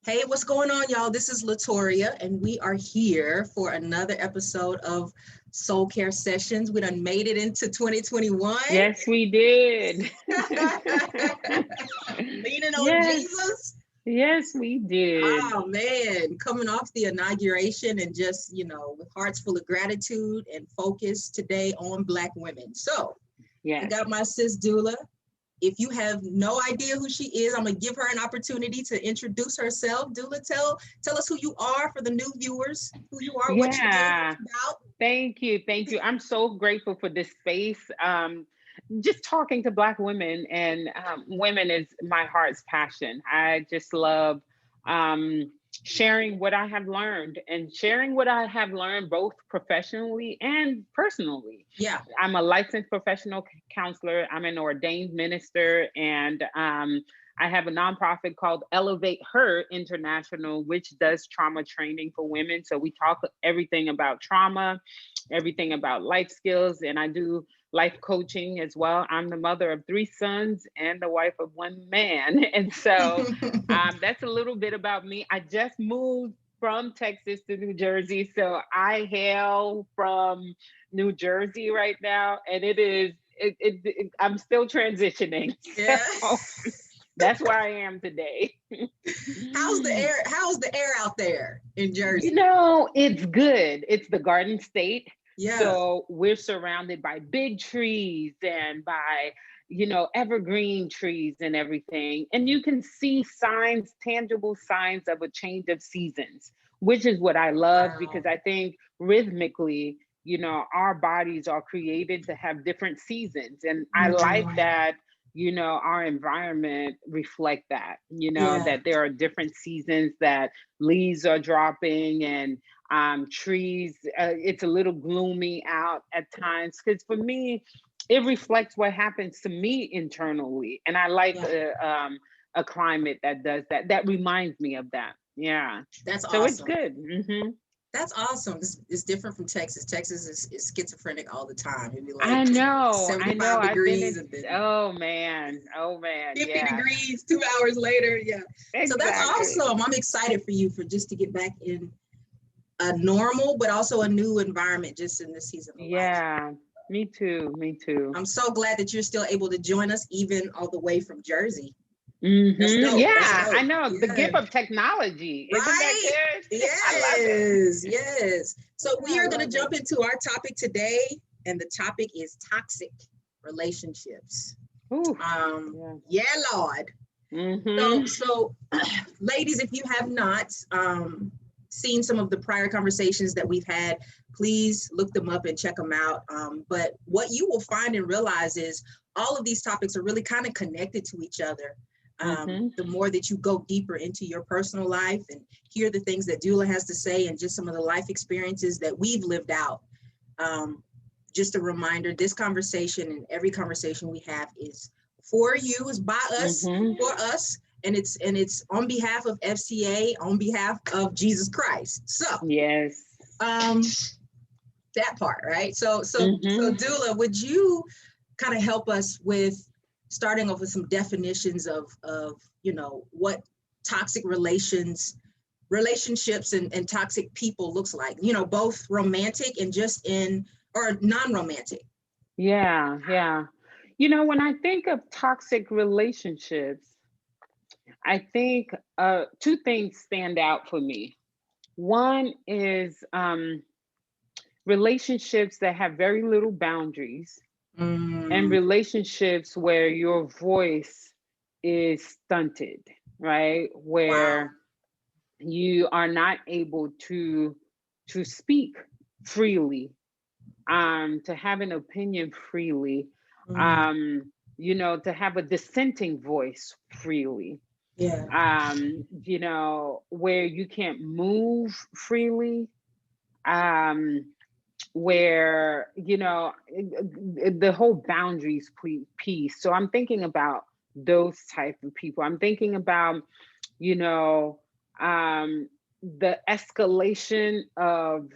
Hey, what's going on, y'all? This is LaToria, and we are here for another episode of Soul Care Sessions. We done made it into 2021. Yes, we did. Leaning on Yes, Jesus. yes, we did. Oh, man. Coming off the inauguration and just, with hearts full of gratitude and focus today on Black women. So I Yes. got my sis Dieula. If you have no idea who she is, I'm gonna give her an opportunity to introduce herself. Dula, tell us who you are for the new viewers, who you are, what you do, what Yeah. you about. Thank you. Thank you. I'm so grateful for this space. Just talking to Black women and women is my heart's passion. I just love sharing what I have learned and sharing what I have learned both professionally and personally. Yeah. I'm a licensed professional counselor. I'm an ordained minister, and I have a nonprofit called Elevate Her International, which does trauma training for women. So we talk everything about trauma, everything about life skills, and I do life coaching as well. I'm the mother of three sons and the wife of one man. And so that's a little bit about me. I just moved from Texas to New Jersey. So I hail from New Jersey right now, and I'm still transitioning. Yeah. So that's where I am today. How's the air out there in You Jersey? know, it's good. It's the Garden State. Yeah. So we're surrounded by big trees and by, evergreen trees and everything. And you can see signs, tangible signs of a change of seasons, which is what I love because Wow. I think rhythmically, our bodies are created to have different seasons. And I like Mhm. that, our environment reflect that, Yeah. that there are different seasons that leaves are dropping and trees. It's a little gloomy out at times because for me, it reflects what happens to me internally, and I like Yeah. a climate that does that. That reminds me of that. Yeah, That's so it's awesome. good. That's awesome. It's different from Texas. Texas is schizophrenic all the time. It'd be like I know, I know. 75 I've been degrees in. and then Oh man, 50 yeah, degrees 2 hours later. Yeah. So that's exactly. awesome. I'm excited for you for just to get back in a normal, but also a new environment just in this season of life. Yeah, me too. Me too. I'm so glad that you're still able to join us even all the way from Jersey. That's dope. That's Yeah, I dope. know the Yeah. gift of technology. Isn't that Right. good? I love it. Yes. Yes. So we I are going to love it. jump into our topic today, and the topic is toxic relationships. Ooh, yeah. Yeah, Lord. So, Mm-hmm. so, ladies, if you have not seen some of the prior conversations that we've had, please look them up and check them out. But what you will find and realize is all of these topics are really kind of connected to each other. Mm-hmm. The more that you go deeper into your personal life and hear the things that Dula has to say and just some of the life experiences that we've lived out. Um, just a reminder, this conversation and every conversation we have is for you, is by us, Mm-hmm. for us, and it's on behalf of FCA, on behalf of Jesus Christ. So Yes. um that part, right? So Mm-hmm. Dula, would you kind of help us with starting off with some definitions of what toxic relationships and toxic people looks like, both romantic and just in or non-romantic. Yeah, yeah. When I think of toxic relationships, I think two things stand out for me. One is relationships that have very little boundaries and Mm, relationships where your voice is stunted, right? wow. Where you are not able to speak freely, to have an opinion freely, Mm, to have a dissenting voice freely, yeah. where you can't move freely, um, where the whole boundaries piece. So I'm thinking about those type of people. I'm thinking about you know um the escalation of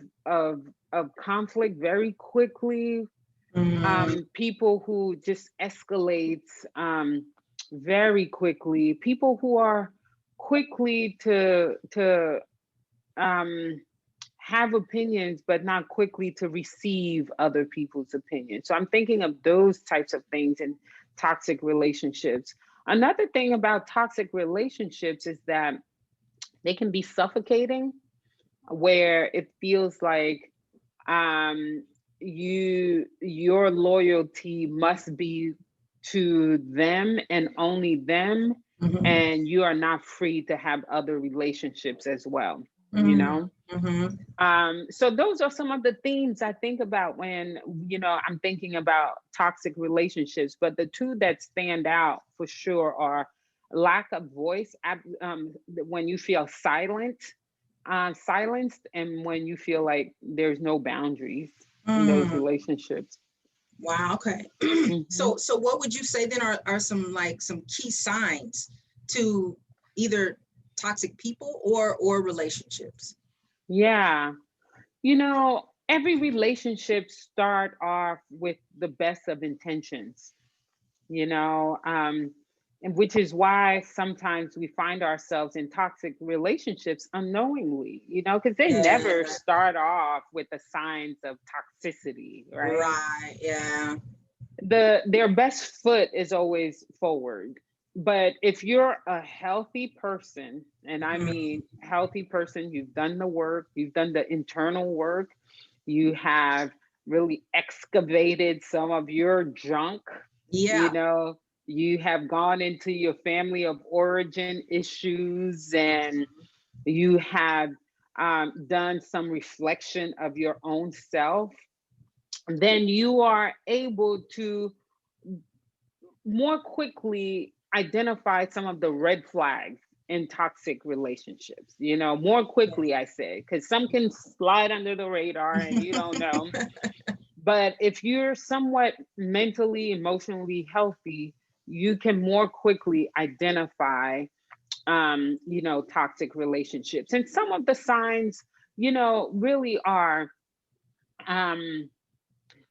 conflict very quickly, Mm, people who just escalates very quickly, people who are quickly to have opinions, but not quickly to receive other people's opinions. So I'm thinking of those types of things in toxic relationships. Another thing about toxic relationships is that they can be suffocating, where it feels like your loyalty must be to them and only them, Mhm. and you are not free to have other relationships as well, you Mhm. know. So those are some of the themes I think about when, I'm thinking about toxic relationships. But the two that stand out for sure are lack of voice, when you feel silenced, and when you feel like there's no boundaries in those Mm. relationships. Wow. Okay. Mhm. So what would you say then are some key signs to either toxic people or relationships? Yeah. Every relationship start off with the best of intentions, and which is why sometimes we find ourselves in toxic relationships unknowingly, because they never Yeah. start off with the signs of toxicity, right? Right. Yeah. Their best foot is always forward. But if you're a healthy person, and I Mhm. mean healthy person, you've done the work, you've done the internal work, you have really excavated some of your junk, you Yeah. know, you have gone into your family of origin issues, and you have done some reflection of your own self, then you are able to more quickly identify some of the red flags in toxic relationships, more quickly, I say, because some can slide under the radar and you don't know. But if you're somewhat mentally, emotionally healthy, you can more quickly identify, toxic relationships. And some of the signs, really are, um,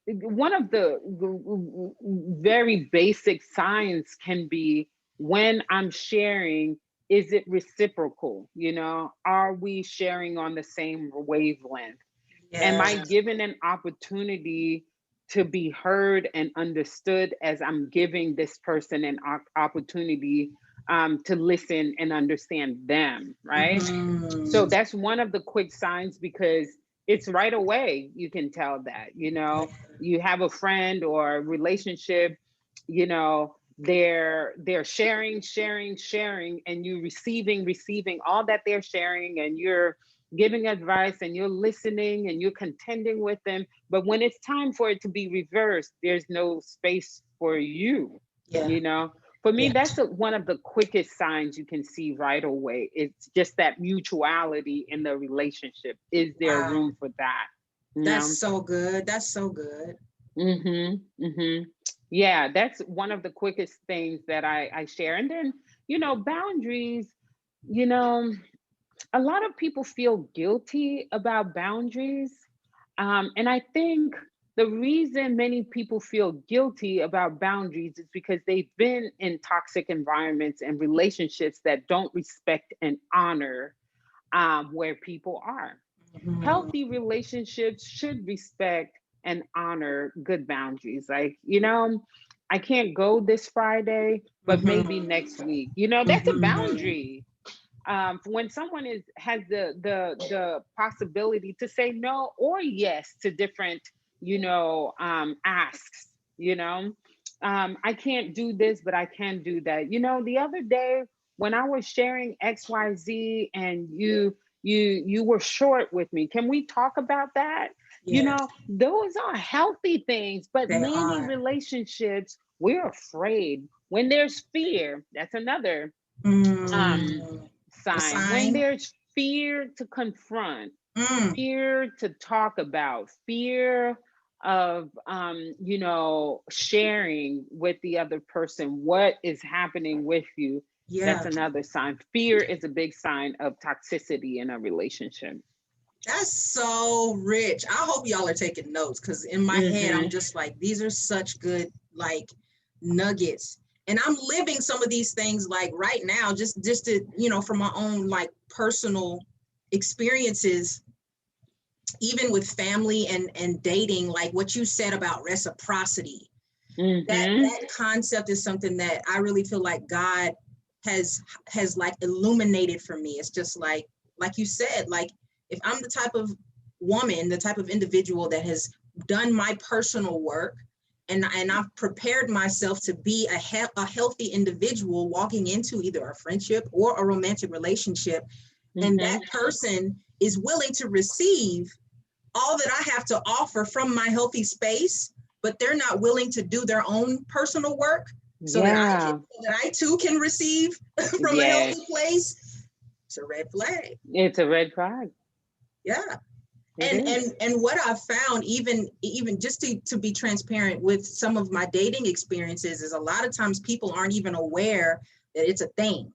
one of the very basic signs can be when I'm sharing, is it reciprocal? Are we sharing on the same wavelength? Am I Yeah. given an opportunity to be heard and understood as I'm giving this person an opportunity to listen and understand them, right? So Mhm. that's one of the quick signs, because it's right away you can tell that, you have a friend or a relationship, they're sharing, and you receiving all that they're sharing, and you're giving advice and you're listening and you're contending with them. But when it's time for it to be reversed, there's no space for you, Yeah. you know. For me, Yeah. that's one of the quickest signs you can see right away. It's just that mutuality in the relationship. Is there Wow. room for that? You That's know? so good. That's so good. Yeah, that's one of the quickest things that I share. And then, boundaries, you know, a lot of people feel guilty about boundaries. And I think the reason many people feel guilty about boundaries is because they've been in toxic environments and relationships that don't respect and honor where people are. Mhm. Healthy relationships should respect and honor good boundaries. Like, I can't go this Friday, but Mhm. maybe next week. That's a Mhm. boundary. When someone has the possibility to say no or yes to different, asks, I can't do this, but I can do that. The other day when I was sharing XYZ, and you were short with me, can we talk about that? Yeah, Those are healthy things, but they many are. relationships, we're afraid. When there's fear, that's another um Mm. A sign. When sign. there's fear to confront, Mm. fear to talk about, fear of sharing with the other person what is happening with you, that's Yeah, another sign. Fear is a big sign of toxicity in a relationship. that's so rich. I hope y'all are taking notes because in my head, I'm Mm-hmm. just like, these are such good, like, nuggets And I'm living some of these things like right now, just to, you know, from my own like personal experiences, even with family and dating, like what you said about reciprocity. That concept is something that I really feel like God has like illuminated for me. It's just like you said, like if I'm the type of woman, the type of individual that has done my personal work, and I've prepared myself to be a healthy individual walking into either a friendship or a romantic relationship, and that person is willing to receive all that I have to offer from my healthy space, but they're not willing to do their own personal work so that I too can receive from a healthy place. It's a red flag. It's a red flag. Yeah. And what I've found, even just to be transparent with some of my dating experiences, is a lot of times people aren't even aware that it's a thing.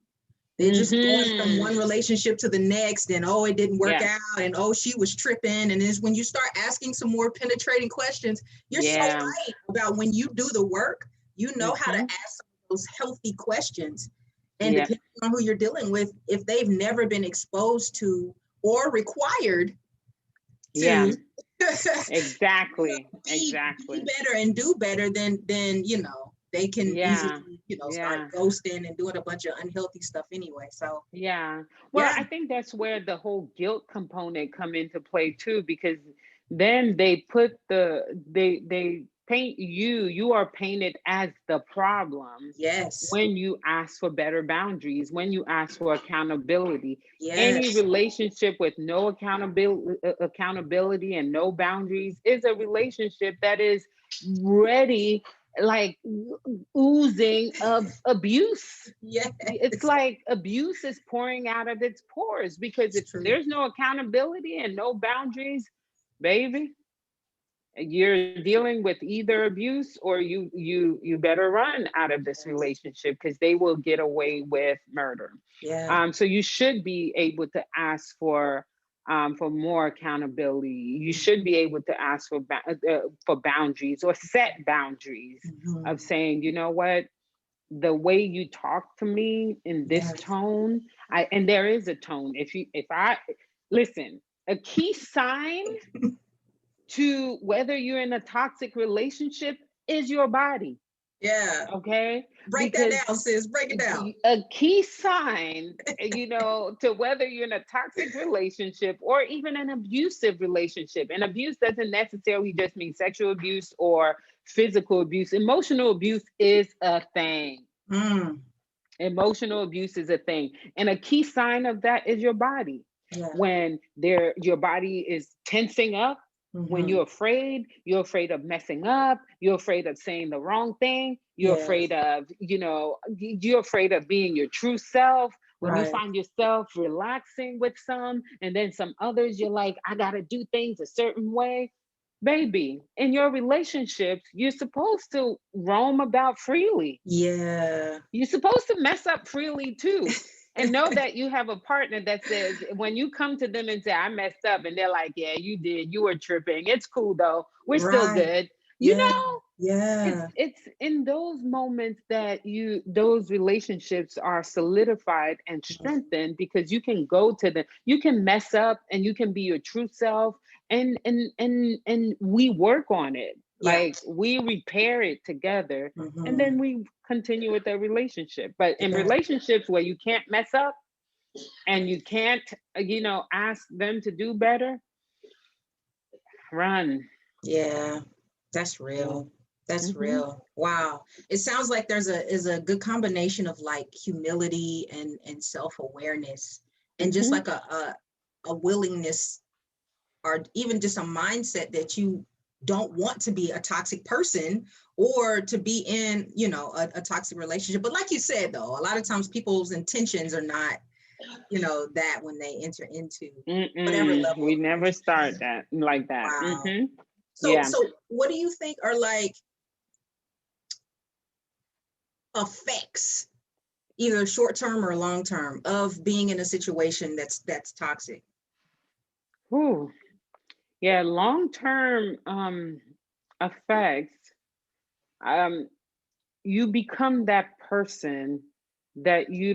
They're just going from one relationship to the next, and oh, it didn't work out, and oh, she was tripping. And it's when you start asking some more penetrating questions, you're so right about when you do the work, you know how to ask those healthy questions. And depending on who you're dealing with, if they've never been exposed to or required to exactly be better and do better, then you know, they can easily, you know, start ghosting and doing a bunch of unhealthy stuff anyway. So well, I think that's where the whole guilt component come into play too, because then they put they paint you are painted as the problem when you ask for better boundaries, when you ask for accountability. Any relationship with no accountability and no boundaries is a relationship that is ready, like oozing of abuse. It's like abuse is pouring out of its pores, because if there's no accountability and no boundaries, baby, you're dealing with either abuse, or you better run out of this relationship, because they will get away with murder. So you should be able to ask for more accountability. You should be able to ask for boundaries, or set boundaries of saying, you know what, the way you talk to me in this tone, and there is a tone. If I listen, a key sign to whether you're in a toxic relationship is your body. Okay. Break that down, sis. Break it down. A key sign, you know, to whether you're in a toxic relationship or even an abusive relationship. And abuse doesn't necessarily just mean sexual abuse or physical abuse. Emotional abuse is a thing. Emotional abuse is a thing. And a key sign of that is your body. When your body is tensing up, when you're afraid of messing up, you're afraid of saying the wrong thing, you're afraid of, you know, you're afraid of being your true self. When you find yourself relaxing with some, and then some others, you're like, I gotta do things a certain way. Baby, in your relationships, you're supposed to roam about freely. You're supposed to mess up freely too. And know that you have a partner that says, when you come to them and say, I messed up, and they're like, yeah, you did, you were tripping, it's cool though, we're still good. You know, it's in those moments that those relationships are solidified and strengthened, because you can go to them, you can mess up, and you can be your true self, and we work on it. Like we repair it together, and then we continue with the relationship. But in relationships where you can't mess up and you can't, you know, ask them to do better, run. That's real. That's real. Wow. It sounds like there's a good combination of like humility and self-awareness, and just like a willingness, or even just a mindset that you don't want to be a toxic person or to be in, you know, a toxic relationship. But like you said, though, a lot of times people's intentions are not, you know, that when they enter into whatever level. We never start that like that. Wow. So what do you think are like effects, either short-term or long-term, of being in a situation that's toxic? Ooh. Yeah, long-term effects. You become that person that you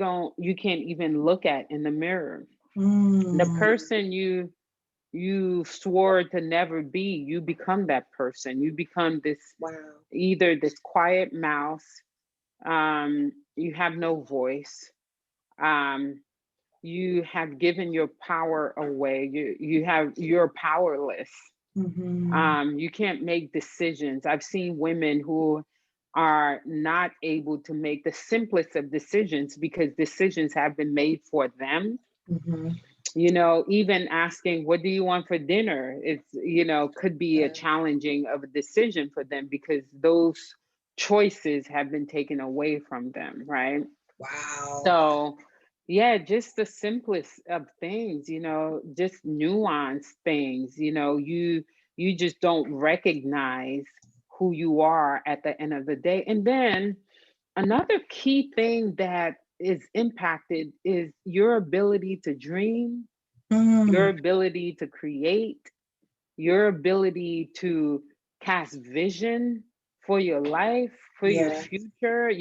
can't even look at in the mirror. The Mm. person you swore to never be, you become that person. You become Wow. either this quiet mouse, you have no voice, you have given your power away, you're powerless. You can't make decisions. I've seen women who are not able to make the simplest of decisions because decisions have been made for them. You know, even asking, what do you want for dinner? It's, you know, could be a challenging of a decision for them because those choices have been taken away from them, right? Wow. So, yeah, just the simplest of things, you know, just nuanced things, you know, you just don't recognize who you are at the end of the day. And then another key thing that is impacted is your ability to dream, your ability to create, your ability to cast vision for your life, for your future.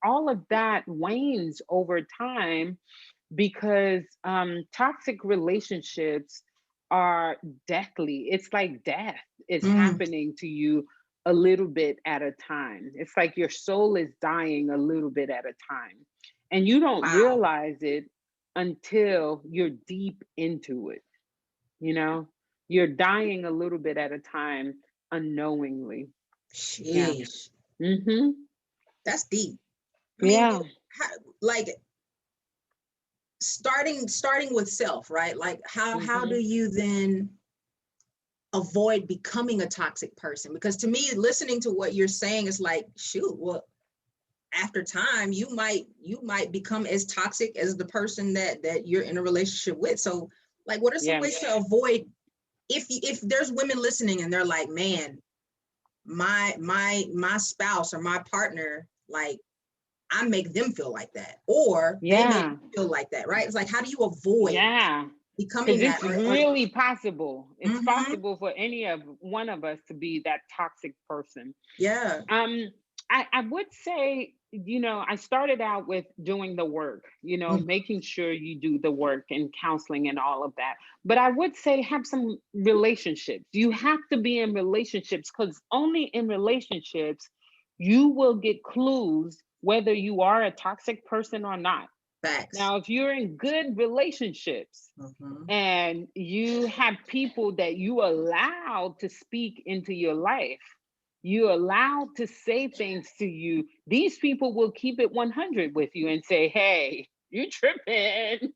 All of that wanes over time because toxic relationships are deathly. It's like death is happening to you a little bit at a time. It's like your soul is dying a little bit at a time. And you don't realize it until you're deep into it. You know, you're dying a little bit at a time unknowingly. Yeah. Sheesh. Mm-hmm. That's deep. I mean, Yeah. like starting with self, right? Like how do you then avoid becoming a toxic person? Because to me, listening to what you're saying is like, shoot, well, after time, you might become as toxic as the person that you're in a relationship with. So like, what are some ways to avoid, if there's women listening and they're like, man, my spouse or my partner, like, I make them feel like that, or they make me feel like that, right? It's like, how do you avoid becoming that? Because it's really possible. It's possible for any of one of us to be that toxic person. Yeah. I would say, you know, I started out with doing the work, you know, making sure you do the work and counseling and all of that. But I would say have some relationships. You have to be in relationships because only in relationships you will get clues whether you are a toxic person or not. Facts. Now, if you're in good relationships and you have people that you allow to speak into your life, you allow to say things to you, these people will keep it 100 with you and say, hey, you tripping.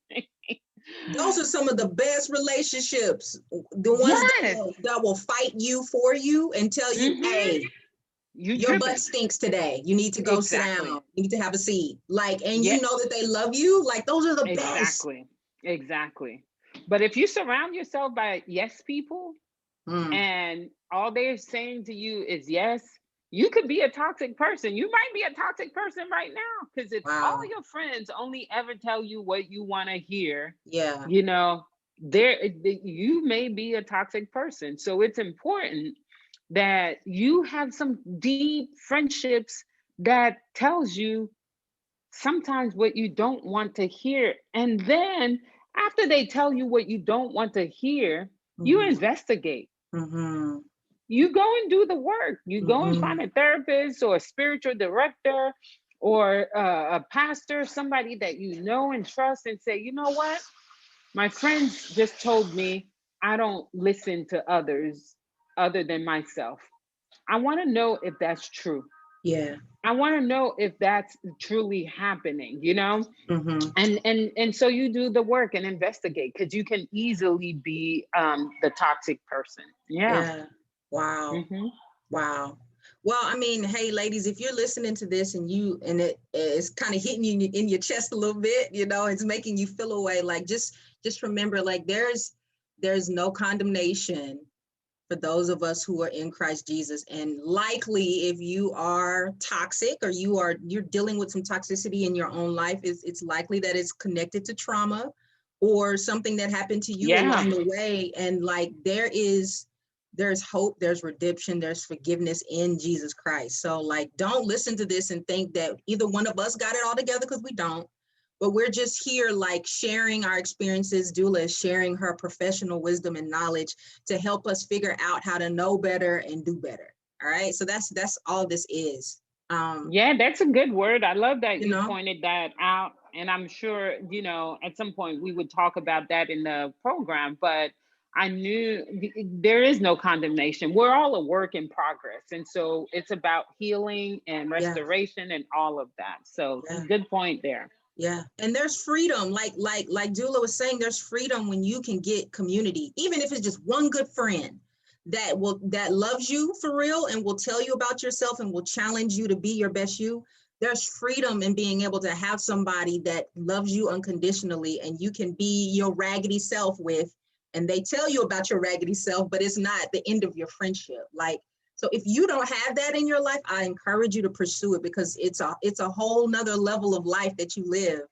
Those are some of the best relationships. The ones that will fight you for you and tell you, hey, your butt stinks today. You need to go sit down. You need to have a seat. Like, and you know that they love you. Like, those are the best. Exactly. But if you surround yourself by yes people and all they're saying to you is yes, you could be a toxic person. You might be a toxic person right now because if all your friends only ever tell you what you want to hear, you know, you may be a toxic person. So it's important that you have some deep friendships that tells you sometimes what you don't want to hear. And then after they tell you what you don't want to hear, you investigate. You go and do the work. You go and find a therapist or a spiritual director or a pastor, somebody that you know and trust, and say, you know what? My friends just told me I don't listen to others other than myself. I want to know if that's true. Yeah. I want to know if that's truly happening, you know? And so you do the work and investigate because you can easily be the toxic person. Yeah. Wow. Wow. Well, I mean, hey, ladies, if you're listening to this and it is kind of hitting you in your chest a little bit, you know, it's making you feel away. Like, just remember, like, there's no condemnation for those of us who are in Christ Jesus. And likely, if you are toxic or you're dealing with some toxicity in your own life, it's likely that it's connected to trauma or something that happened to you along the way. And like, there is there's hope, there's redemption, there's forgiveness in Jesus Christ. So like, don't listen to this and think that either one of us got it all together, because we don't. But we're just here like sharing our experiences. Dieula is sharing her professional wisdom and knowledge to help us figure out how to know better and do better. All right. So that's all this is. Yeah, that's a good word. I love that You you know, pointed that out. And I'm sure, at some point we would talk about that in the program, but I knew there is no condemnation. We're all a work in progress. And so it's about healing and yeah, restoration and all of that. So yeah. good point there. Yeah, and there's freedom, like Dieula was saying, there's freedom when you can get community, even if it's just one good friend that loves you for real and will tell you about yourself and will challenge you to be your best you. There's freedom in being able to have somebody that loves you unconditionally and you can be your raggedy self with, and they tell you about your raggedy self, but it's not the end of your friendship. Like, so if you don't have that in your life, I encourage you to pursue it, because it's a whole nother level of life that you live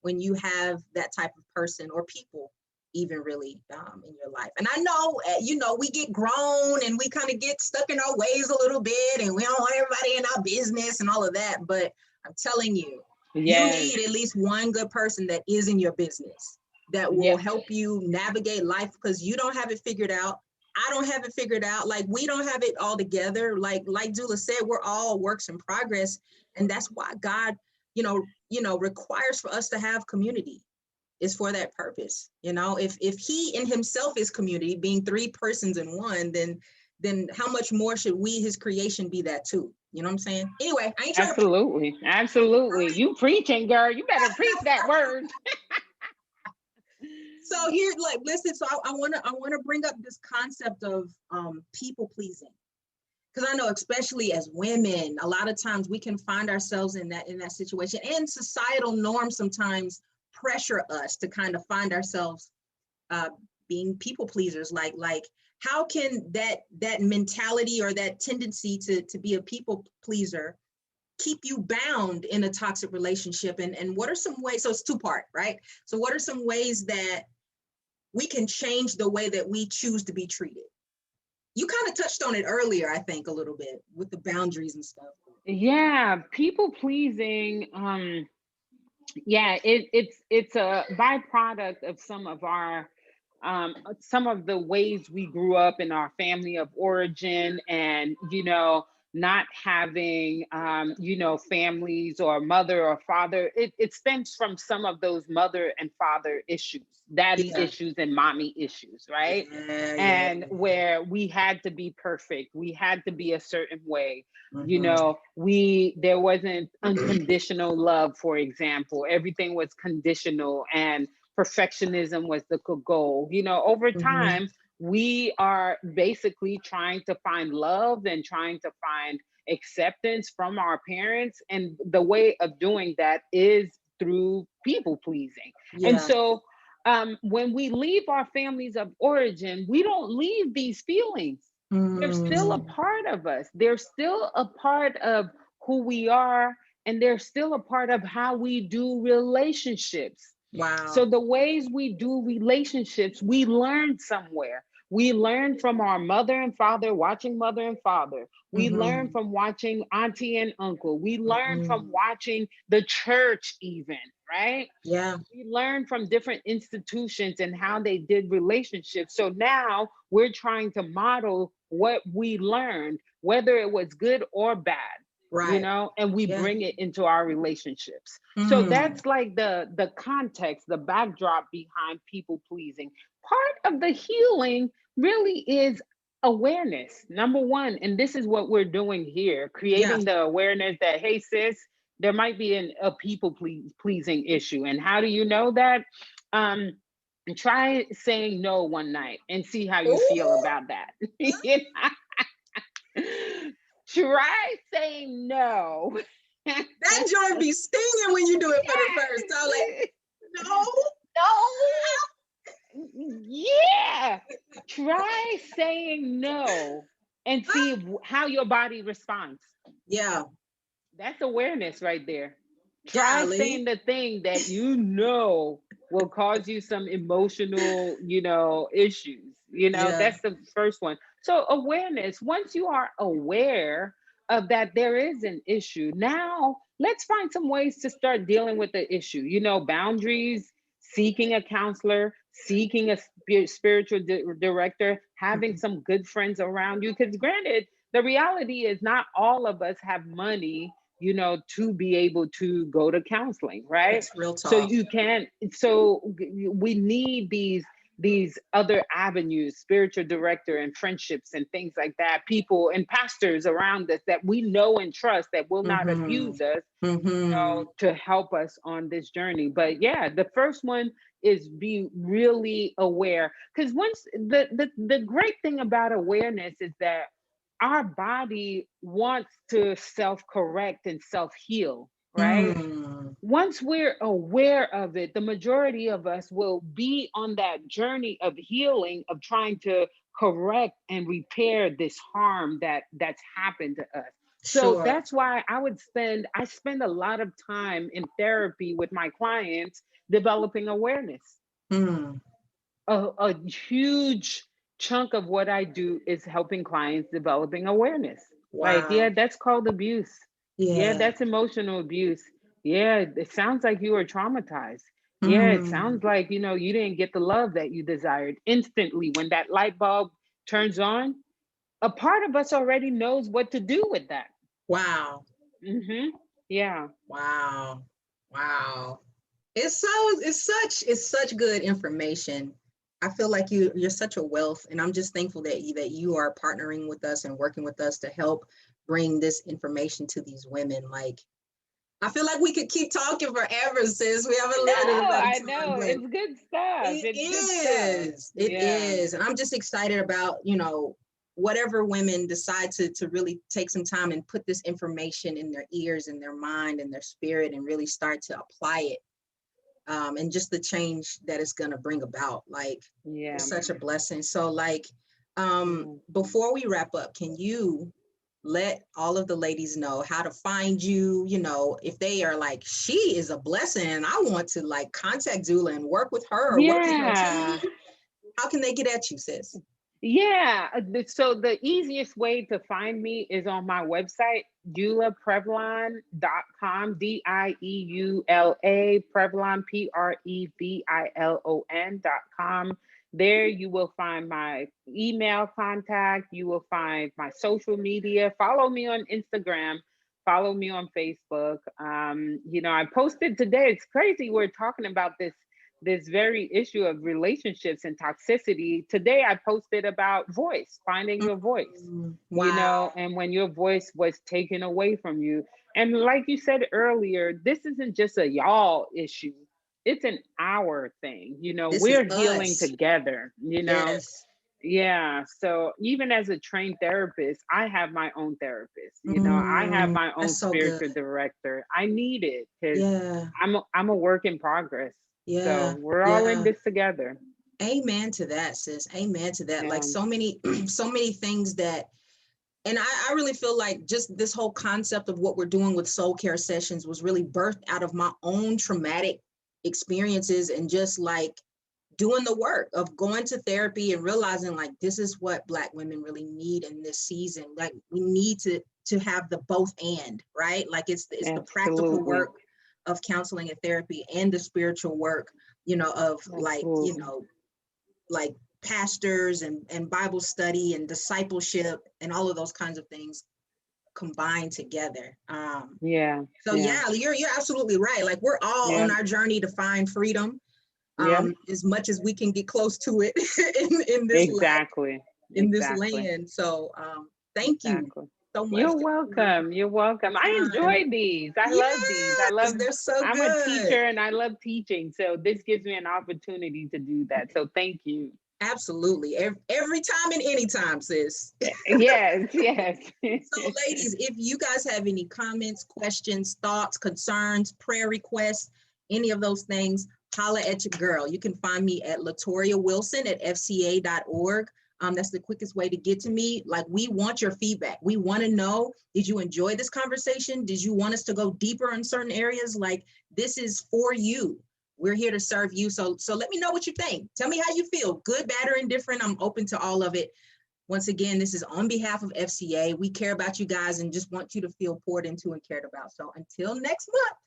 when you have that type of person or people even really in your life. And I know, we get grown and we kind of get stuck in our ways a little bit and we don't want everybody in our business and all of that. But I'm telling you, you Yes. need at least one good person that is in your business that will Yeah. help you navigate life, because you don't have it figured out. I don't have it figured out. Like, we don't have it all together. Like Dieula said, we're all works in progress. And that's why God, requires for us to have community. Is for that purpose. If he in himself is community, being three persons in one, then how much more should we, his creation, be that too? You know what I'm saying? Anyway, I ain't trying to. Absolutely. Absolutely. You preaching, girl. You better preach that word. So here, like, listen. So I wanna bring up this concept of people pleasing, because I know, especially as women, a lot of times we can find ourselves in that situation, and societal norms sometimes pressure us to kind of find ourselves being people pleasers. Like how can that mentality or that tendency to be a people pleaser keep you bound in a toxic relationship? And what are some ways? So it's two-part, right? So what are some ways that we can change the way that we choose to be treated? You kind of touched on it earlier, I think, a little bit with the boundaries and stuff. Yeah, people pleasing. Yeah, it's a byproduct of some of the ways we grew up in our family of origin, and not having families or mother or father. It stems from some of those mother and father issues, daddy Yeah, issues and mommy issues, right? yeah, yeah. And where we had to be perfect, we had to be a certain way. Mhm. There wasn't unconditional love, for example. Everything was conditional, and perfectionism was the goal. Over Mhm. time we are basically trying to find love and trying to find acceptance from our parents, and the way of doing that is through people pleasing. And Yeah. so when we leave our families of origin, we don't leave these feelings. They're still a Mm. part of us. They're still a part of who we are, and they're still a part of how we do relationships. So Wow. the ways we do relationships, we learn somewhere. We learn from our mother and father, watching mother and father. We learn Mhm. from watching auntie and uncle. We learn from Mhm. watching the church, even, right? Yeah. We learn from different institutions and how they did relationships. So now we're trying to model what we learned, whether it was good or bad, Right. and we Yeah. bring it into our relationships. So Mm. that's like the context, the backdrop behind people pleasing. Part of the healing really is awareness, number one. And this is what we're doing here, Yeah. creating the awareness that, hey, sis, there might be a people pleasing issue. And how do you know that? Um, Try saying no one night and see how you feel Ooh, about that. Try saying no. that joint be stinging when you do it for the first time. Like, Yes. no. No. Yeah. Try saying no and see how your body responds. Yeah. That's awareness right there. Try Golly. saying the thing that will cause you some emotional, issues. Yeah. That's the first one. So awareness, once you are aware of that there is an issue, now let's find some ways to start dealing with the issue. Boundaries, seeking a counselor, seeking a spiritual director, having Mhm. some good friends around you. Because granted, the reality is not all of us have money, to be able to go to counseling, right? That's real So talk. you can, so we need these other avenues, spiritual director and friendships and things like that, people and pastors around us that we know and trust that will not Mm-hmm. abuse us, Mm-hmm. to help us on this journey. But yeah, the first one is be really aware. Because once the great thing about awareness is that our body wants to self-correct and self-heal, right? Mm. Once we're aware of it, the majority of us will be on that journey of healing, of trying to correct and repair this harm that's happened to us. So Sure. that's why I spend a lot of time in therapy with my clients developing awareness. Mm. A huge chunk of what I do is helping clients developing awareness. Like, yeah, Wow. that's called abuse. Yeah, Yeah. that's emotional abuse. Yeah, it sounds like you were traumatized. Yeah, it Mm. sounds like, you didn't get the love that you desired. Instantly, when that light bulb turns on, a part of us already knows what to do with that. Wow. Yeah. Wow. Wow. It's such good information. I feel like you're such a wealth, and I'm just thankful that you are partnering with us and working with us to help bring this information to these women. Like, I feel like we could keep talking forever, sis. We have a limited amount of I time, know. but It's good stuff. it It's good stuff. is. It Yeah. is. And I'm just excited about, whatever women decide to really take some time and put this information in their ears and their mind and their spirit and really start to apply it. And just the change that it's going to bring about. Like, Yeah. it's such a blessing. So, like, Yeah. before we wrap up, can you let all of the ladies know how to find you? If they are like, she is a blessing and I want to like contact Dieula and work with her or work with her Yeah. team, how can they get at you, sis? Yeah. So the easiest way to find me is on my website, DieulaPrevilon.com, Dieula, Previlon, Previlon.com. There you will find my email contact. You will find my social media. Follow me on Instagram. Follow me on Facebook. I posted today. It's crazy. We're talking about this very issue of relationships and toxicity. Today I posted about voice, finding your voice, Wow. and when your voice was taken away from you. And like you said earlier, this isn't just a y'all issue. It's an our thing. This is We're healing us. together, Yes. Yeah. So even as a trained therapist, I have my own therapist. I have Mm, my own that's so good. spiritual director. I need it because Yeah. I'm a work in progress. So Yeah. we're all in Yeah. this together. Amen to that, sis. Amen to that. Like, Yeah. so many, so many things that, and I really feel like just this whole concept of what we're doing with soul care sessions was really birthed out of my own traumatic experiences and just like doing the work of going to therapy and realizing like this is what Black women really need in this season. Like, we need to have the both and, right? Like, it's the practical Absolutely. work of counseling and therapy and the spiritual work, of like, Absolutely. like pastors and Bible study and discipleship and all of those kinds of things combined together. Yeah. So Yeah. yeah, you're absolutely right. Like, we're all Yeah. on our journey to find freedom, Yeah. as much as we can get close to it in this life, Exactly. in this Exactly. land. So thank you Exactly. so much You're for welcome. You're welcome. I your time. enjoy these. I love these. Yes, they're so I'm a good. teacher and I love teaching. So this gives me an opportunity to do that. So thank you. Absolutely. Every time and anytime, sis. Yes, yes. So, ladies, if you guys have any comments, questions, thoughts, concerns, prayer requests, any of those things, holla at your girl. You can find me at latoriawilson at FCA.org. That's the quickest way to get to me. Like, we want your feedback. We want to know, did you enjoy this conversation? Did you want us to go deeper in certain areas? Like, this is for you. We're here to serve you. So let me know what you think. Tell me how you feel. Good, bad, or indifferent. I'm open to all of it. Once again, this is on behalf of FCA. We care about you guys and just want you to feel poured into and cared about. So until next month,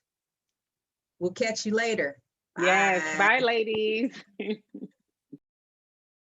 we'll catch you later. Yes. Bye, ladies.